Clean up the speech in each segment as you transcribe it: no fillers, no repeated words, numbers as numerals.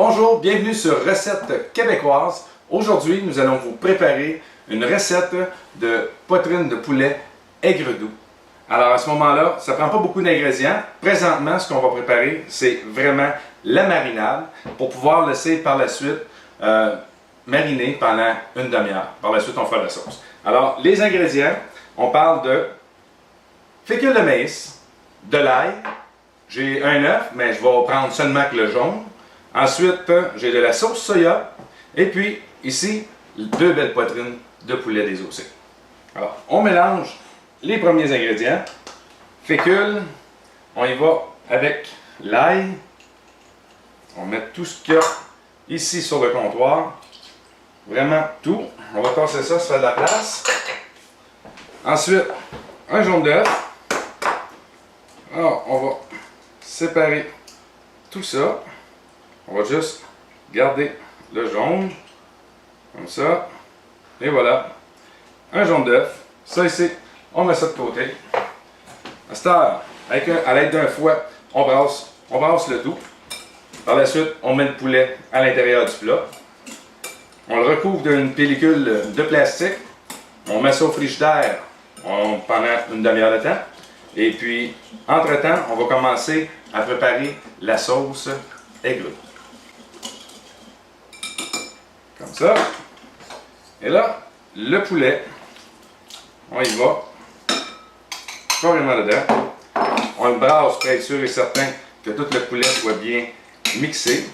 Bonjour, bienvenue sur Recettes québécoises. Aujourd'hui, nous allons vous préparer une recette de poitrine de poulet aigre-doux. Alors à ce moment-là, ça ne prend pas beaucoup d'ingrédients. Présentement, ce qu'on va préparer, c'est vraiment la marinade pour pouvoir laisser par la suite mariner pendant une demi-heure. Par la suite, on fera la sauce. Alors, les ingrédients, on parle de fécule de maïs, de l'ail, j'ai un œuf, mais je vais prendre seulement que le jaune. Ensuite, j'ai de la sauce soya. Et puis, ici, deux belles poitrines de poulet désossé. Alors, on mélange les premiers ingrédients. Fécule, on y va avec l'ail. On met tout ce qu'il y a ici sur le comptoir. Vraiment tout. On va tasser ça fait de la place. Ensuite, un jaune d'œuf. Alors, on va séparer tout ça. On va juste garder le jaune, comme ça. Et voilà, un jaune d'œuf. Ça ici, on met ça de côté. À cette heure, à l'aide d'un fouet, on brasse le tout. Par la suite, on met le poulet à l'intérieur du plat. On le recouvre d'une pellicule de plastique. On met ça au frigidaire pendant une demi-heure de temps. Et puis, entre-temps, on va commencer à préparer la sauce aigre. Comme ça. Et là, le poulet, on y va carrément dedans. On le brasse pour être sûr et certain que tout le poulet soit bien mixé,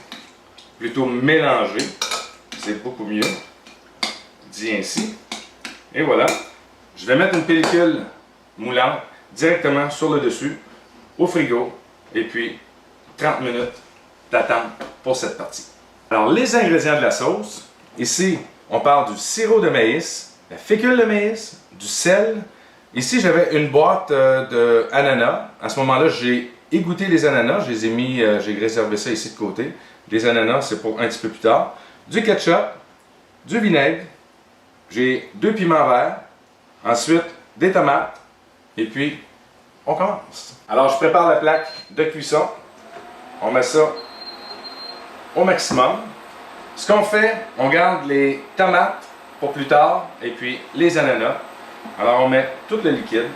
plutôt mélangé. C'est beaucoup mieux, dit ainsi. Et voilà. Je vais mettre une pellicule moulante directement sur le dessus, au frigo, et puis 30 minutes d'attente pour cette partie. Alors, les ingrédients de la sauce, ici, on parle du sirop de maïs, la fécule de maïs, du sel. Ici, j'avais une boîte d'ananas. À ce moment-là, j'ai égoutté les ananas, je les ai mis, j'ai réservé ça ici de côté. Les ananas, c'est pour un petit peu plus tard. Du ketchup, du vinaigre, j'ai 2 piments verts, ensuite des tomates, et puis on commence. Alors, je prépare la plaque de cuisson. On met ça au maximum. Ce qu'on fait, on garde les tomates pour plus tard, et puis les ananas. Alors, on met tout le liquide.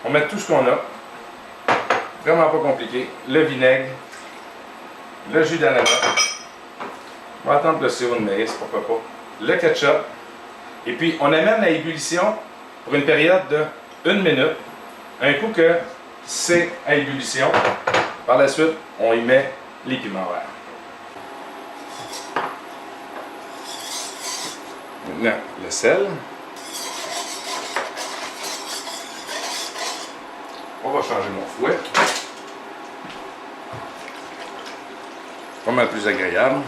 On met tout ce qu'on a. Vraiment pas compliqué. Le vinaigre, le jus d'ananas. On va attendre le sirop de maïs, pourquoi pas. Le ketchup. Et puis, on amène à ébullition pour une période de 1 minute. Un coup que c'est à ébullition, par la suite, on y met les piments verts. Maintenant, le sel. On va changer mon fouet. Pas mal plus agréable.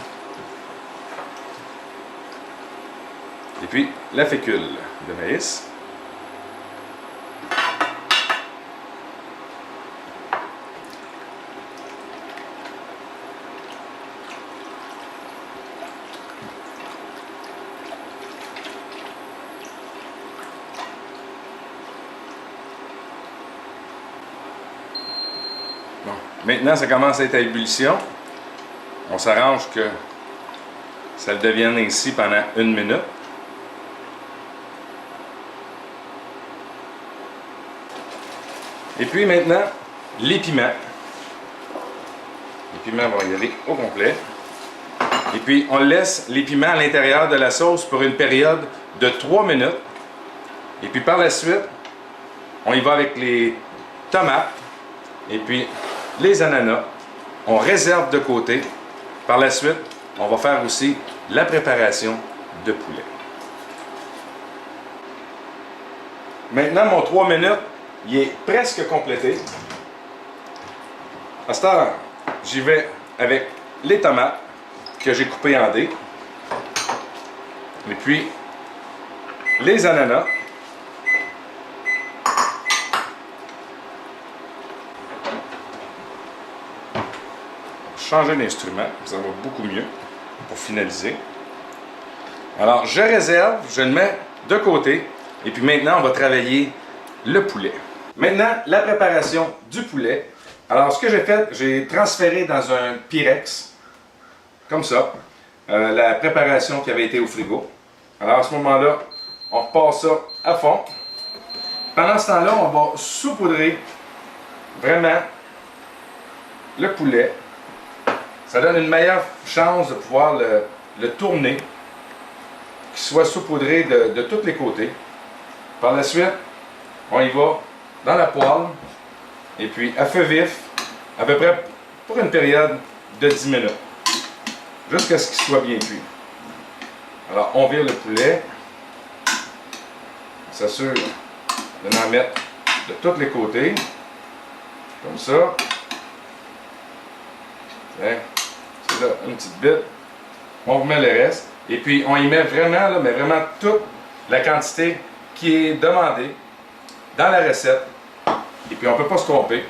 Et puis, la fécule de maïs. Bon. Maintenant, ça commence à être à ébullition. On s'arrange que ça le devienne ainsi pendant 1 minute. Et puis maintenant, les piments. Les piments vont y aller au complet. Et puis, on laisse les piments à l'intérieur de la sauce pour une période de 3 minutes. Et puis, par la suite, on y va avec les tomates et puis les ananas. On réserve de côté. Par la suite, on va faire aussi la préparation de poulet. Maintenant, mon 3 minutes, il est presque complété. À cette heure, j'y vais avec les tomates que j'ai coupées en dés. Et puis, les ananas. Changer d'instrument, ça va beaucoup mieux pour finaliser. Alors, je réserve, je le mets de côté. Et puis maintenant, on va travailler le poulet. Maintenant, la préparation du poulet. Alors, ce que j'ai fait, j'ai transféré dans un Pyrex comme ça, la préparation qui avait été au frigo. Alors à ce moment-là, on repasse ça à fond. Pendant ce temps-là, on va saupoudrer vraiment le poulet. Ça donne une meilleure chance de pouvoir le tourner, qu'il soit saupoudré de tous les côtés. Par la suite, on y va dans la poêle, et puis à feu vif, à peu près pour une période de 10 minutes, jusqu'à ce qu'il soit bien cuit. Alors, on vire le poulet, on s'assure de en mettre de tous les côtés, comme ça. Tiens, c'est là, une petite bite. On remet le reste, et puis on y met vraiment, là, mais vraiment toute la quantité qui est demandée dans la recette, et puis on ne peut pas se tromper.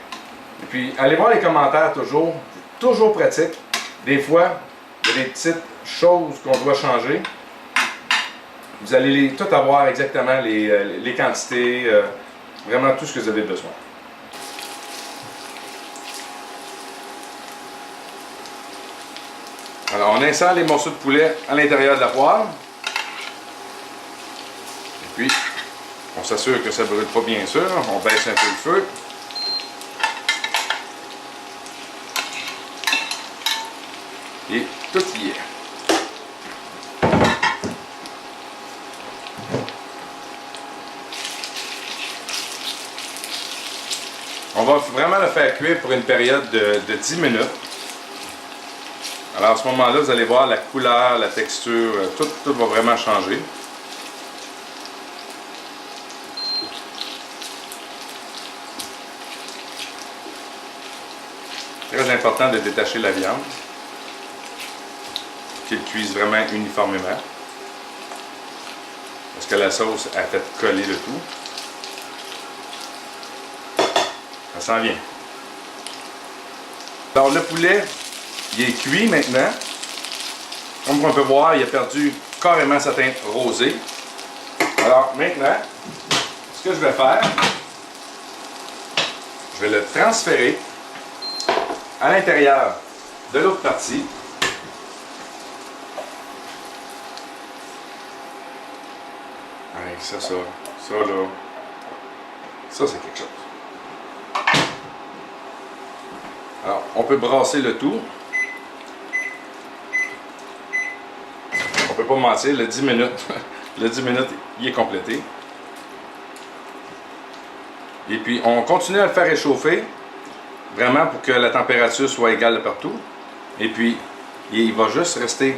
Et puis allez voir les commentaires toujours pratique. Des fois, il y a des petites choses qu'on doit changer. Vous allez tout avoir exactement les quantités, vraiment tout ce que vous avez besoin. Alors on insère les morceaux de poulet à l'intérieur de la poêle. Et puis, on s'assure que ça ne brûle pas, bien sûr. On baisse un peu le feu. Et tout y est. On va vraiment le faire cuire pour une période de 10 minutes. Alors à ce moment-là, vous allez voir la couleur, la texture, tout va vraiment changer. Très important de détacher la viande, qu'il cuise vraiment uniformément, parce que la sauce a fait coller le tout. Ça s'en vient. Alors le poulet, il est cuit maintenant. Comme on peut voir, il a perdu carrément sa teinte rosée. Alors maintenant, ce que je vais faire, je vais le transférer à l'intérieur de l'autre partie. Avec ça là, ça c'est quelque chose. Alors, on peut brasser le tout. On peut pas mentir, le 10 minutes, le 10 minutes, il est complété. Et puis, on continue à le faire réchauffer, vraiment pour que la température soit égale de partout. Et puis, il va juste rester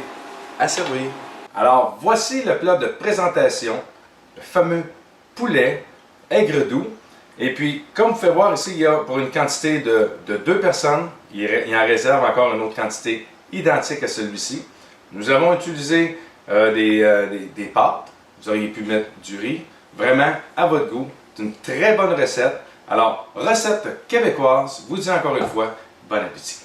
à servir. Alors, voici le plat de présentation, le fameux poulet aigre doux. Et puis, comme vous pouvez voir ici, il y a pour une quantité de 2 personnes, il en réserve encore une autre quantité identique à celui-ci. Nous avons utilisé des pâtes, vous auriez pu mettre du riz, vraiment à votre goût. C'est une très bonne recette. Alors, recette québécoise, vous dis encore une fois, bon appétit.